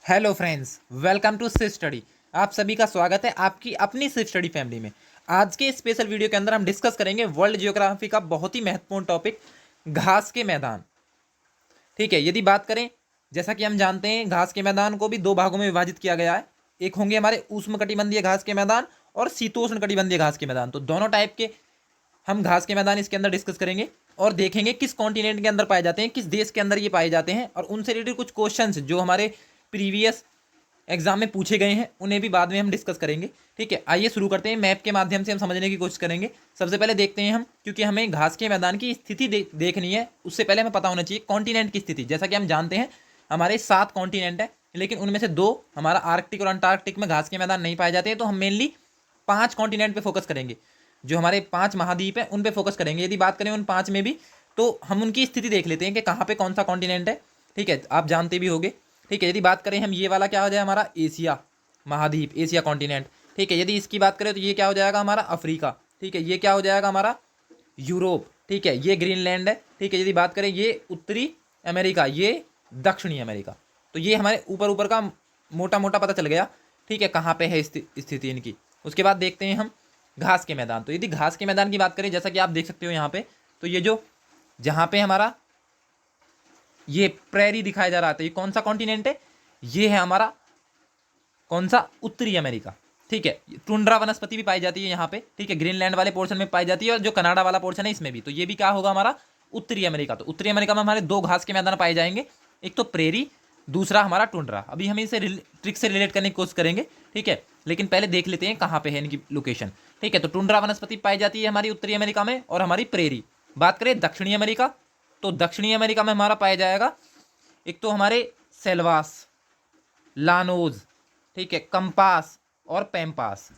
Hello friends, welcome to सिर्फ study. आप सभी का स्वागत है आपकी अपनी सिर्फ स्टडी फैमिली में। आज के स्पेशल वीडियो के अंदर हम डिस्कस करेंगे वर्ल्ड जियोग्राफी का बहुत ही महत्वपूर्ण टॉपिक, घास के मैदान। ठीक है, यदि बात करें, जैसा कि हम जानते हैं, घास के मैदान को भी दो भागों में विभाजित किया गया है। एक होंगे हमारे उष्णकटिबंधीय घास के मैदान और शीतोष्णकटिबंधीय घास के मैदान। तो दोनों टाइप के हम घास के मैदान इसके अंदर डिस्कस करेंगे और देखेंगे किस कॉन्टिनेंट के अंदर पाए जाते हैं, किस देश के अंदर ये पाए जाते हैं, और उनसे रिलेटेड कुछ क्वेश्चंस जो हमारे प्रीवियस एग्जाम में पूछे गए हैं उन्हें भी बाद में हम डिस्कस करेंगे। ठीक है, आइए शुरू करते हैं। मैप के माध्यम से हम समझने की कोशिश करेंगे। सबसे पहले देखते हैं हम, क्योंकि हमें घास के मैदान की स्थिति देखनी है, उससे पहले हमें पता होना चाहिए कॉन्टिनेंट की स्थिति। जैसा कि हम जानते हैं हमारे 7 कॉन्टिनेंट है, लेकिन उनमें से 2 हमारा आर्कटिक और अंटार्कटिक में घास के मैदान नहीं पाए जाते हैं। तो हम मेनली 5 कॉन्टिनेंट पे फोकस करेंगे, जो हमारे 5 महाद्वीप हैं उन पे फोकस करेंगे। यदि बात करें उन 5 में भी, तो हम उनकी स्थिति देख लेते हैं कि कहाँ पे कौन सा कॉन्टिनेंट है। ठीक है, आप जानते भी होंगे। ठीक है, यदि बात करें हम, ये वाला क्या हो जाए हमारा एशिया महाद्वीप, एशिया कॉन्टिनेंट। ठीक है, यदि इसकी बात करें तो ये क्या हो जाएगा हमारा अफ्रीका। ठीक है, ये क्या हो जाएगा हमारा यूरोप। ठीक है, ये ग्रीनलैंड है। ठीक है, यदि बात करें ये उत्तरी अमेरिका, ये दक्षिणी अमेरिका। तो ये हमारे ऊपर ऊपर का मोटा मोटा पता चल गया। ठीक है, कहाँ पे है स्थिति इनकी। उसके बाद देखते हैं हम घास के मैदान। तो यदि घास के मैदान की बात करें, जैसा कि आप देख सकते हो यहाँ पे, तो ये जो जहाँ पे हमारा ये प्रेरी दिखाया जा रहा था, ये कौन सा कॉन्टिनेंट है? ये है हमारा कौन सा? उत्तरी अमेरिका। ठीक है, टुंड्रा वनस्पति भी पाई जाती है यहाँ पे। ठीक है, ग्रीनलैंड वाले पोर्शन में पाई जाती है और जो कनाडा वाला पोर्शन है इसमें भी। तो ये भी क्या होगा हमारा उत्तरी अमेरिका। तो उत्तरी अमेरिका में हमारे 2 घास के मैदान पाए जाएंगे, एक तो प्रेरी, दूसरा हमारा टुंड्रा। अभी हम इसे ट्रिक से रिलेट करने की कोशिश करेंगे। ठीक है, लेकिन पहले देख लेते हैं कहाँ पे है इनकी लोकेशन। ठीक है, तो टुंड्रा वनस्पति पाई जाती है हमारी उत्तरी अमेरिका में और हमारी प्रेरी। बात करें दक्षिणी अमेरिका, तो दक्षिणी अमेरिका में हमारा पाया जाएगा एक तो हमारे सेल्वास, लानोज, ठीक है, कंपास और पैम्पास।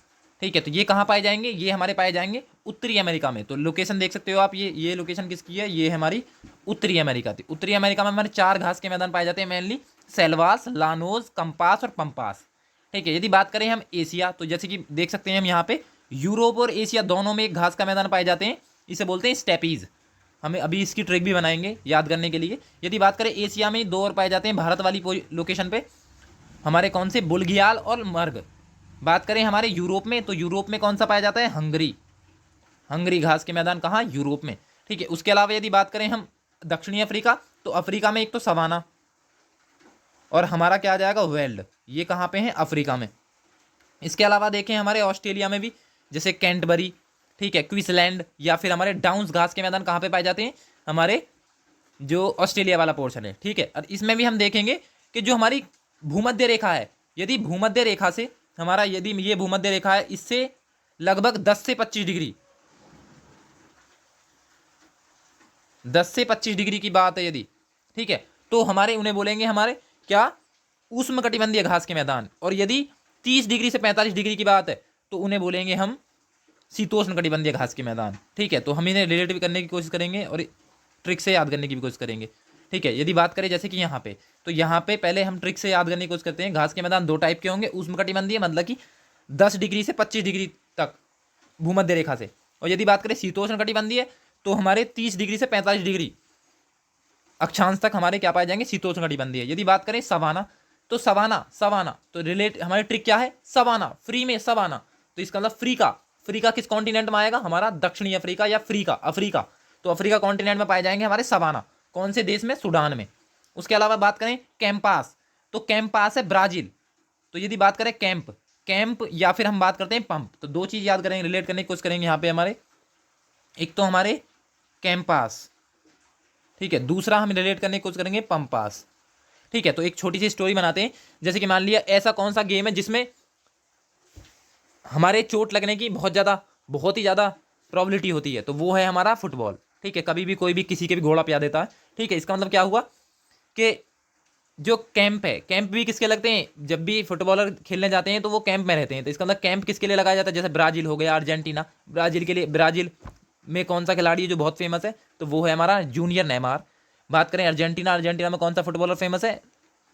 ठीक है, तो ये कहाँ पाए जाएंगे? ये हमारे पाए जाएंगे उत्तरी अमेरिका में। तो लोकेशन देख सकते हो आप, ये लोकेशन किसकी है? ये है हमारी उत्तरी अमेरिका थी। उत्तरी अमेरिका में हमारे 4 घास के मैदान पाए जाते हैं, मेनली सेल्वास, लानोज, कंपास और पंपास। ठीक है, यदि बात करें हम एशिया, तो जैसे कि देख सकते हैं हम यहाँ पे यूरोप और एशिया दोनों में एक घास का मैदान पाए जाते हैं। इसे बोलते हैं स्टेपीज। हमें अभी इसकी ट्रिक भी बनाएंगे याद करने के लिए। यदि बात करें एशिया में 2 और पाए जाते हैं भारत वाली लोकेशन पे, हमारे कौन से? बुल्गियाल और मर्ग। बात करें हमारे यूरोप में, तो यूरोप में कौन सा पाया जाता है? हंगरी। हंगरी घास के मैदान कहाँ? यूरोप में। ठीक है, उसके अलावा यदि बात करें हम दक्षिणी अफ्रीका, तो अफ्रीका में एक तो सवाना और हमारा क्या आ जाएगा? वेल्ड। ये कहाँ पे है? अफ्रीका में। इसके अलावा देखें हमारे ऑस्ट्रेलिया में भी, जैसे कैंटबरी, ठीक है, क्वींसलैंड, या फिर हमारे डाउन्स घास के मैदान कहाँ पे पाए जाते हैं? हमारे जो ऑस्ट्रेलिया वाला पोर्शन है। ठीक है, और इसमें भी हम देखेंगे कि जो हमारी भूमध्य रेखा है, यदि भूमध्य रेखा से हमारा, यदि ये भूमध्य रेखा है, इससे लगभग 10 से 25 डिग्री, 10 से 25 डिग्री की बात है यदि, ठीक है, तो हमारे उन्हें बोलेंगे हमारे क्या? उष्णकटिबंधीय घास के मैदान। और यदि 30 डिग्री से 45 डिग्री की बात है, तो उन्हें बोलेंगे हम शीतोष्णकटिबंधीय घास के मैदान। ठीक है, तो हम इन्हें रिलेटिव करने की कोशिश करेंगे और ट्रिक से याद करने की भी कोशिश करेंगे। ठीक है, यदि बात करें जैसे कि यहाँ पे, तो यहाँ पे पहले हम ट्रिक से याद करने की कोशिश करते हैं। घास के मैदान 2 टाइप के होंगे, उष्णकटिबंधीय मतलब कि 10 डिग्री से 25 डिग्री तक भूमध्य रेखा से, और यदि बात करें शीतोष्णकटिबंधीय, तो हमारे 30 डिग्री से 45 डिग्री अक्षांश तक हमारे क्या पाए जाएंगे? शीतोष्णकटिबंधीय। यदि बात करें सवाना, तो सवाना, सवाना तो रिलेट हमारी ट्रिक क्या है? सवाना, फ्री में सवाना। तो इसका मतलब फ्रीका। फ्रीका किस कॉन्टिनेंट में आएगा? हमारा दक्षिणी अफ्रीका या फ्रीका, अफ्रीका। तो अफ्रीका कॉन्टिनेंट में पाए जाएंगे हमारे सवाना। कौन से देश में? सूडान में। उसके अलावा बात करें कैंपास, तो कैंपास है ब्राजील। तो यदि बात करें कैंप, कैंप या फिर हम बात करते हैं पंप, तो 2 चीज याद करेंगे, रिलेट करने की कोशिश करेंगे यहाँ पे हमारे। एक तो हमारे कैंपास, ठीक है, दूसरा हम रिलेट करने की कोशिश करेंगे पंपास। ठीक है, तो एक छोटी सी स्टोरी बनाते हैं। जैसे कि मान लिया ऐसा कौन सा गेम है जिसमें हमारे चोट लगने की बहुत ही ज़्यादा प्रोबेबिलिटी होती है, तो वो है हमारा फुटबॉल। ठीक है, कभी भी कोई भी किसी के भी घोड़ा पिया देता है। ठीक है, इसका मतलब क्या हुआ कि जो कैंप है, कैंप भी किसके लगते हैं? जब भी फुटबॉलर खेलने जाते हैं तो वो कैंप में रहते हैं। तो इसका मतलब कैंप किसके लिए लगाया जाता है? जैसे ब्राजील हो गया, अर्जेंटीना, ब्राजील के लिए। ब्राजील में कौन सा खिलाड़ी है जो बहुत फेमस है? तो वो है हमारा जूनियर नेमार। बात करें अर्जेंटीना, अर्जेंटीना में कौन सा फुटबॉलर फेमस है?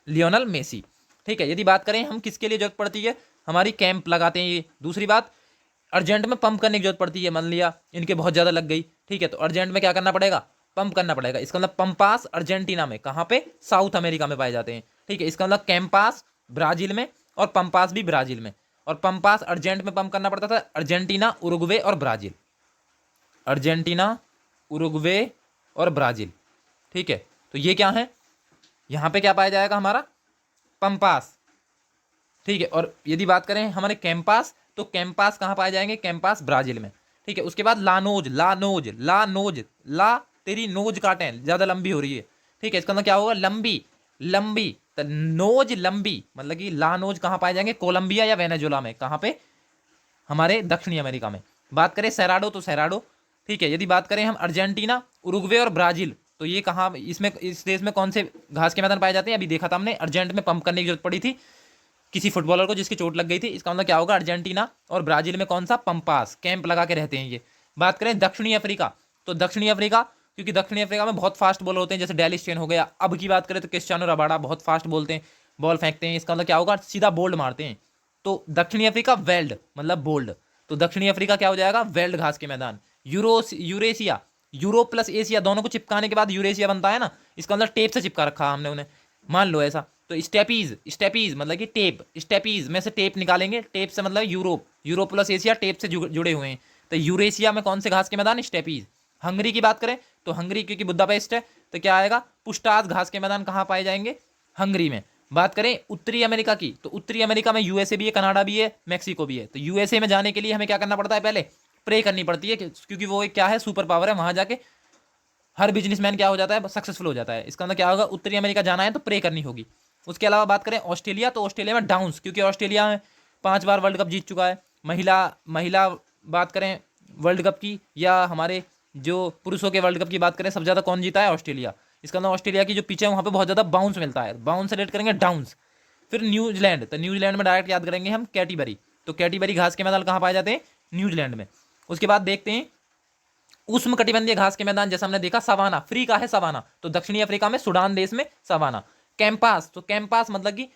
Lionel Messi. ठीक है, यदि बात करें हम किसके लिए जरूरत पड़ती है? हमारी कैंप लगाते हैं ये। दूसरी बात, अर्जेंट में पंप करने की जरूरत पड़ती है। मान लिया इनके बहुत ज़्यादा लग गई, ठीक है, तो अर्जेंट में क्या करना पड़ेगा? पंप करना पड़ेगा। इसका मतलब पंपास अर्जेंटीना में, कहाँ पे? साउथ अमेरिका में पाए जाते हैं। ठीक है, इसका मतलब कैंपास ब्राजील में, और पंपास भी ब्राजील में। और पंपास अर्जेंट में पंप करना पड़ता था, अर्जेंटीना, उरुग्वे और ब्राजील। अर्जेंटीना, उरुग्वे और ब्राजील। ठीक है, तो ये क्या है, यहाँ पे क्या पाया जाएगा हमारा, पंपास। ठीक है, और यदि बात करें हमारे कैंपास, तो कैंपास कहाँ पाए जाएंगे, कैंपास ब्राजील में। ठीक है, उसके बाद लानोज, लानोज, लानोज, ला तेरी नोज काटें, ज़्यादा लंबी हो रही है। ठीक है, इसका मतलब क्या होगा, लंबी, लंबी, तो नोज लंबी, मतलब कि लानोज कहाँ पाए जाएंगे, कोलंबिया या वेनेजुला में, कहाँ पे, हमारे दक्षिणी अमेरिका में। बात करें सेराडो, तो सेराडो। ठीक है, यदि बात करें हम अर्जेंटीना, उरुग्वे और ब्राजील, तो ये कहाँ, इसमें इस देश में कौन से घास के मैदान पाए जाते हैं, अभी देखा था हमने, अर्जेंट में पंप करने की जरूरत पड़ी थी किसी फुटबॉलर को जिसकी चोट लग गई थी। इसका मतलब क्या होगा, अर्जेंटीना और ब्राजील में कौन सा, पंपास, कैंप लगा के रहते हैं ये। बात करें दक्षिणी अफ्रीका, तो दक्षिणी अफ्रीका, क्योंकि दक्षिणी अफ्रीका में बहुत फास्ट बॉलर होते हैं, जैसे डेलिस चेन हो गया। अब की बात करें तो क्रिस्टियानो रबाडा बहुत फास्ट बोलते हैं, बॉल फेंकते हैं, इसका मतलब क्या होगा, सीधा बोल्ड मारते हैं। तो दक्षिणी अफ्रीका वेल्ड मतलब बोल्ड, तो दक्षिणी अफ्रीका क्या हो जाएगा, वेल्ड घास के मैदान। यूरेशिया, यूरोप प्लस एशिया दोनों को चिपकाने के बाद यूरेशिया बनता है ना, इसका मतलब टेप से चिपका रखा हमने उन्हें, मान लो ऐसा। तो स्टेपीज, स्टेपीज मतलब कि टेप, स्टेपीज में से टेप निकालेंगे, टेप से मतलब Europe, Europe plus Asia tape से जुड़े हुए हैं। तो यूरेशिया में कौन से घास के मैदान, स्टेपीज। हंगरी की बात करें तो हंगरी क्योंकि बुदापेस्ट है, तो क्या आएगा, पुष्टाज घास के मैदान कहाँ पाए जाएंगे, हंगरी में। बात करें उत्तरी अमेरिका की, तो उत्तरी अमेरिका में यूएसए भी है, कनाडा भी है, मैक्सिको भी है। तो यूएसए में जाने के लिए हमें क्या करना पड़ता है, पहले प्रे करनी पड़ती है, क्योंकि वो एक क्या है, सुपर पावर है, वहां जाके हर बिजनेसमैन क्या हो जाता है, सक्सेसफुल हो जाता है। इसका मतलब क्या होगा, उत्तरी अमेरिका जाना है तो प्रे करनी होगी। उसके अलावा बात करें ऑस्ट्रेलिया, तो ऑस्ट्रेलिया में डाउन्स, क्योंकि ऑस्ट्रेलिया में 5 बार वर्ल्ड कप जीत चुका है। महिला महिला बात करें वर्ल्ड कप की, या हमारे जो पुरुषों के वर्ल्ड कप की बात करें, सबसे ज़्यादा कौन जीता है, ऑस्ट्रेलिया। इसका मतलब ऑस्ट्रेलिया की जो पिच है वहाँ पे बहुत ज़्यादा बाउंस मिलता है, बाउंस से रेट करेंगे डाउन्स। फिर न्यूजीलैंड, तो न्यूजीलैंड में डायरेक्ट याद करेंगे हम कैटीबरी, तो कैटीबरी घास के मैदान कहाँ पाए जाते हैं, न्यूजीलैंड में। उसके बाद देखते हैं उष्ण कटिबंधीय घास के मैदान, जैसा हमने देखा सवाना, फ्री का है सवाना, तो दक्षिणी अफ्रीका में सूडान देश में सवाना। कैंपास, तो कैंपास मतलब कि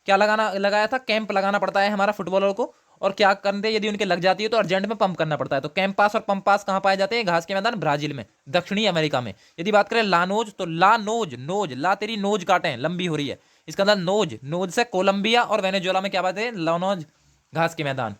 क्या लगाया था, कैंप लगाना पड़ता है हमारा फुटबॉलर को, और क्या करते यदि उनके लग जाती है तो अर्जेंट में पंप करना पड़ता है। तो कैंपास और पंपास कहाँ पाए जाते हैं, घास के मैदान ब्राजील में, दक्षिणी अमेरिका में। यदि बात करें लानोज, तो लानोज, नोज, ला तेरी नोज काटें, लंबी हो रही है, इसका मतलब नोज, नोज से कोलंबिया और वेनेजुएला में क्या बात है, लानोज घास के मैदान।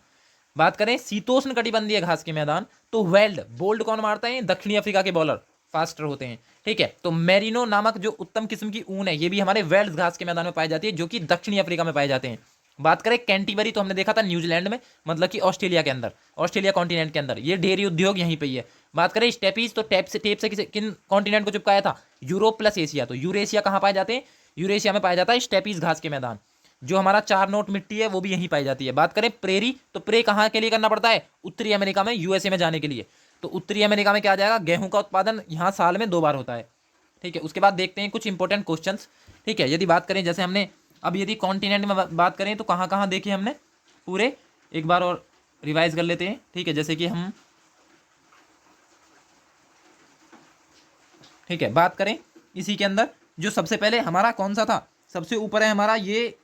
बात करें शीतोष्ण कटिबंधीय घास के मैदान, तो वेल्ड, बोल्ड कौन मारता है, दक्षिणी अफ्रीका के बॉलर फास्टर होते हैं। ठीक है, तो मेरिनो नामक जो उत्तम किस्म की ऊन है, ये भी हमारे वेल्ड घास के मैदान में पाई जाती है, जो कि दक्षिणी अफ्रीका में पाए जाते हैं। बात करें कैंटीबरी, तो हमने देखा था न्यूजीलैंड में, मतलब कि ऑस्ट्रेलिया के अंदर, ऑस्ट्रेलिया कॉन्टिनेंट के अंदर, ये डेयरी उद्योग यहीं पे ही है। बात करें स्टेपीज, तो टेप से किन कॉन्टिनेंट को चिपकाया था, यूरोप प्लस एशिया, तो यूरेशिया कहाँ पाए जाते हैं, यूरेशिया में पाया जाता है स्टेपीज घास के मैदान। जो हमारा 4 नोट मिट्टी है वो भी यहीं पाई जाती है। बात करें प्रेरी, तो प्रे कहाँ के लिए करना पड़ता है, उत्तरी अमेरिका में, यूएसए में जाने के लिए। तो उत्तरी अमेरिका में क्या आ जाएगा, गेहूं का उत्पादन यहाँ साल में 2 बार होता है। ठीक है, उसके बाद देखते हैं कुछ इंपॉर्टेंट क्वेश्चंस। ठीक है, यदि बात करें जैसे हमने अब यदि कॉन्टिनेंट में बात करें तो कहाँ कहाँ देखे हमने पूरे, एक बार और रिवाइज कर लेते हैं। ठीक है, जैसे कि हम, ठीक है, बात करें इसी के अंदर जो सबसे पहले हमारा कौन सा था, सबसे ऊपर है हमारा ये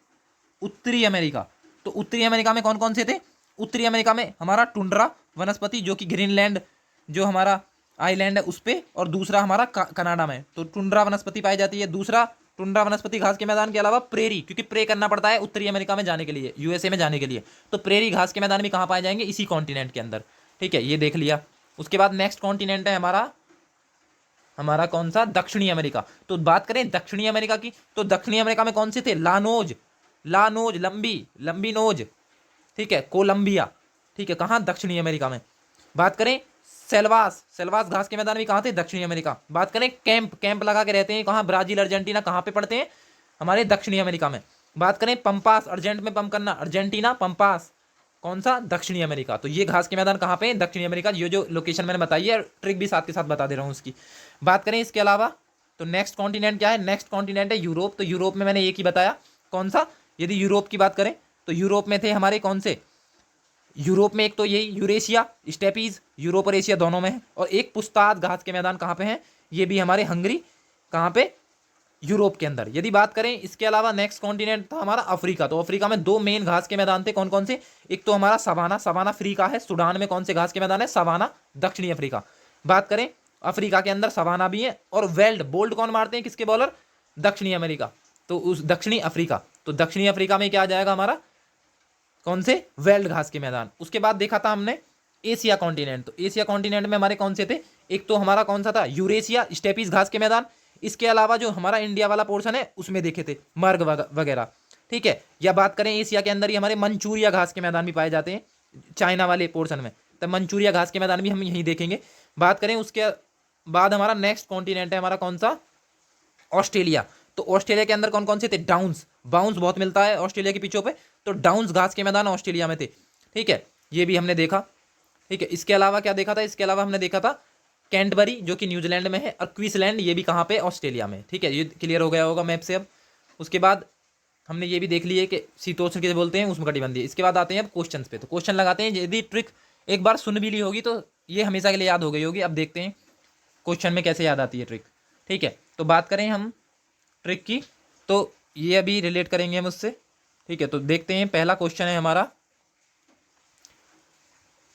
उत्तरी अमेरिका। तो उत्तरी अमेरिका में कौन कौन से थे, उत्तरी अमेरिका में हमारा टुंड्रा वनस्पति, जो कि ग्रीनलैंड जो हमारा आइलैंड है उस पर, और दूसरा हमारा कनाडा में, तो टुंड्रा वनस्पति पाई जाती है। दूसरा टुंड्रा वनस्पति घास के मैदान के अलावा प्रेरी, क्योंकि प्रे करना पड़ता है उत्तरी अमेरिका में जाने के लिए, यूएसए में जाने के लिए, तो प्रेरी घास के मैदान भी कहाँ पाए जाएंगे, इसी कॉन्टिनेंट के अंदर। ठीक है, ये देख लिया। उसके बाद नेक्स्ट कॉन्टिनेंट है हमारा हमारा कौन सा, दक्षिणी अमेरिका। तो बात करें दक्षिणी अमेरिका की, तो दक्षिणी अमेरिका में कौन से थे, लानोज, लानोज लंबी, लंबी नोज। ठीक है, कोलंबिया। ठीक है, कहाँ, दक्षिणी अमेरिका में। बात करें सेल्वास, सेल्वास घास के मैदान भी कहाँ थे, दक्षिणी अमेरिका। बात करें कैंप, कैंप लगा के रहते हैं कहाँ, ब्राजील, अर्जेंटीना, कहाँ पे पड़ते हैं, हमारे दक्षिणी अमेरिका में। बात करें पंपास, अर्जेंट में पंप करना, अर्जेंटीना, पंपास कौन सा, दक्षिणी अमेरिका। तो ये घास के मैदान कहाँ पे, दक्षिणी अमेरिका। ये जो लोकेशन मैंने बताई है, ट्रिक भी साथ के साथ बता दे रहा हूँ उसकी। बात करें इसके अलावा तो नेक्स्ट कॉन्टिनेंट क्या है, नेक्स्ट कॉन्टिनेंट है यूरोप। तो यूरोप में मैंने एक ही बताया, कौन सा, यदि यूरोप की बात करें तो यूरोप में थे हमारे कौन से, यूरोप में एक तो यही यूरेशिया, स्टेपीज, यूरोप और एशिया दोनों में है, और एक पुस्ताद घास के मैदान कहाँ पे हैं, ये भी हमारे हंगरी, कहाँ पे, यूरोप के अंदर। यदि बात करें इसके अलावा नेक्स्ट कॉन्टिनेंट था हमारा अफ्रीका। तो अफ्रीका में 2 मेन घास के मैदान थे, कौन कौन से, एक तो हमारा सवाना, सवाना अफ्रीका है, सूडान में कौन से घास के मैदान है, सवाना, दक्षिणी अफ्रीका। बात करें अफ्रीका के अंदर सवाना भी है, और वेल्ड, बोल्ड कौन मारते हैं किसके बॉलर, दक्षिणी अमेरिका। तो उस दक्षिणी अफ्रीका, तो दक्षिणी अफ्रीका में क्या आ जाएगा हमारा, कौन से, वेल्ड घास के मैदान। उसके बाद देखा था हमने एशिया कॉन्टिनेंट, तो एशिया कॉन्टिनेंट में हमारे कौन से थे, एक तो हमारा कौन सा था, यूरेशिया स्टेपीज घास के मैदान। इसके अलावा जो हमारा इंडिया वाला पोर्शन है उसमें देखे थे मर्ग वगैरह, ठीक है। या बात करें एशिया के अंदर ही हमारे मंचूरिया घास के मैदान भी पाए जाते हैं चाइना वाले पोर्शन में, तब मंचूरिया घास के मैदान भी हम यहीं देखेंगे। बात करें उसके बाद हमारा नेक्स्ट कॉन्टिनेंट है हमारा कौन सा, ऑस्ट्रेलिया। तो ऑस्ट्रेलिया के अंदर कौन कौन से थे, डाउन्स, बाउंस बहुत मिलता है ऑस्ट्रेलिया की पिचों पे, तो डाउन्स घास के मैदान ऑस्ट्रेलिया में थे, ठीक है, ये भी हमने देखा, ठीक है। इसके अलावा क्या देखा था, इसके अलावा हमने देखा था कैंटबरी जो कि न्यूजीलैंड में है, और क्वींसलैंड ये भी कहाँ पे, ऑस्ट्रेलिया में, ठीक है, ये क्लियर हो गया होगा मैप से अब। उसके बाद हमने ये भी देख लिए कि शीतोष्ण किसे बोलते हैं, उष्णकटिबंधीय। इसके बाद आते हैं अब क्वेश्चन पे, तो क्वेश्चन लगाते हैं। यदि ट्रिक एक बार सुन भी ली होगी तो ये हमेशा के लिए याद हो गई होगी। अब देखते हैं क्वेश्चन में कैसे याद आती है ट्रिक, ठीक है। तो बात करें हम ट्रिक की, तो ये अभी रिलेट करेंगे हम उससे, ठीक है। तो देखते हैं पहला क्वेश्चन है हमारा,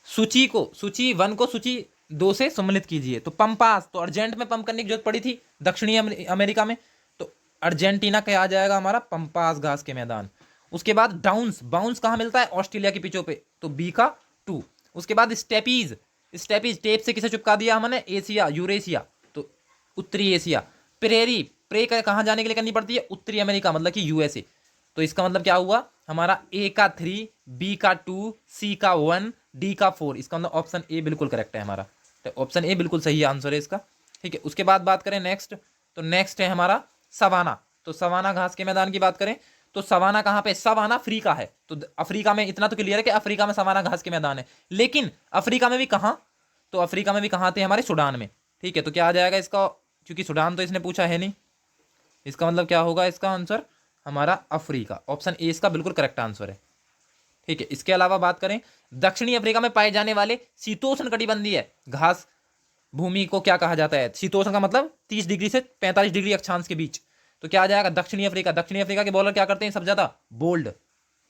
सूची 1 को सूची 2 से सम्मिलित कीजिए। तो पंपास, तो अर्जेंट में पंप करने की जरूरत पड़ी थी दक्षिणी अमेरिका में, तो अर्जेंटीना का आ जाएगा हमारा पंपास घास के मैदान। उसके बाद डाउन्स, बाउंस कहाँ मिलता है, ऑस्ट्रेलिया की पिचों पे, तो बी का 2। उसके बाद स्टेपीज, टेप से किसे चिपका दिया हमने, एशिया, यूरेशिया, तो उत्तरी एशिया। प्रेरी, प्रे कहाँ जाने के लिए करनी पड़ती है, उत्तरी अमेरिका, मतलब कि यूएसए। तो इसका मतलब क्या हुआ हमारा, ए का 3, बी का 2, सी का 1, डी का 4। इसका मतलब ऑप्शन ए बिल्कुल करेक्ट है हमारा, तो ऑप्शन ए बिल्कुल सही आंसर है इसका, ठीक है। उसके बाद बात करें नेक्स्ट, तो नेक्स्ट है हमारा सवाना। तो सवाना घास के मैदान की बात करें तो सवाना कहाँ पे, सवाना अफ्रीका है। तो अफ्रीका में इतना तो क्लियर है कि अफ्रीका में सवाना घास के मैदान है, लेकिन अफ्रीका में भी कहाँ, तो अफ्रीका में भी कहाँ थे, हमारे सूडान में, ठीक है। तो क्या आ जाएगा इसका, क्योंकि सूडान तो इसने पूछा है नहीं, इसका मतलब क्या होगा इसका आंसर हमारा अफ्रीका, ऑप्शन ए इसका बिल्कुल करेक्ट आंसर है, ठीक है। इसके अलावा बात करें दक्षिणी अफ्रीका में पाए जाने वाले शीतोष्ण कटिबंधीय घास भूमि को क्या कहा जाता है, शीतोष्ण का मतलब 30 डिग्री से 45 डिग्री अक्षांश के बीच, तो क्या आ जाएगा दक्षिणी अफ्रीका। दक्षिणी अफ्रीका के बॉलर क्या करते हैं सब ज्यादा, बोल्ड,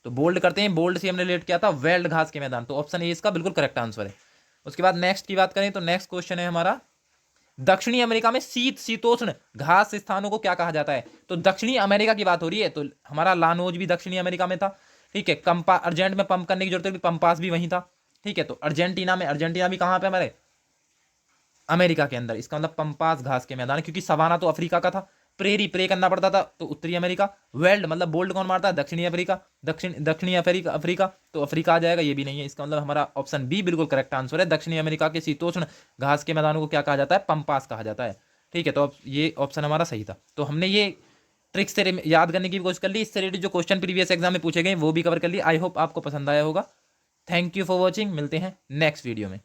तो बोल्ड करते हैं, बोल्ड से हमने रिलेट किया था वेल्ड घास के मैदान, तो ऑप्शन ए इसका बिल्कुल करेक्ट आंसर है। उसके बाद नेक्स्ट की बात करें तो नेक्स्ट क्वेश्चन है हमारा, दक्षिणी अमेरिका में शीतोष्ण घास स्थानों को क्या कहा जाता है। तो दक्षिणी अमेरिका की बात हो रही है, तो हमारा लानोज भी दक्षिणी अमेरिका में था, ठीक है। अर्जेंट में पंप करने की जरूरत है, पंपास भी वहीं था, ठीक है। तो अर्जेंटीना में, अर्जेंटीना भी कहाँ पे हमारे, अमेरिका के अंदर, इसका मतलब पंपास घास के मैदान, क्योंकि सवाना तो अफ्रीका का था, प्रे करना पड़ता था, तो उत्तरी अमेरिका। वेल्ड मतलब बोल्ड कौन मारता है, दक्षिणी अफ्रीका, दक्षिणी अफ्रीका, तो अफ्रीका आ जाएगा, ये भी नहीं है, इसका मतलब हमारा ऑप्शन बी बिल्कुल करेक्ट आंसर है। दक्षिणी अमेरिका के शीतोष्ण घास के मैदानों को क्या कहा जाता है, पंपास कहा जाता है, ठीक है। तो अब ये ऑप्शन हमारा सही था। तो हमने ये ट्रिक से याद करने की कोशिश कर ली, इससे रिलेटेड जो क्वेश्चन प्रीवियस एग्जाम में पूछे गए वो भी कवर कर लिए। आई होप आपको पसंद आया होगा। थैंक यू फॉर वॉचिंग, मिलते हैं नेक्स्ट वीडियो में।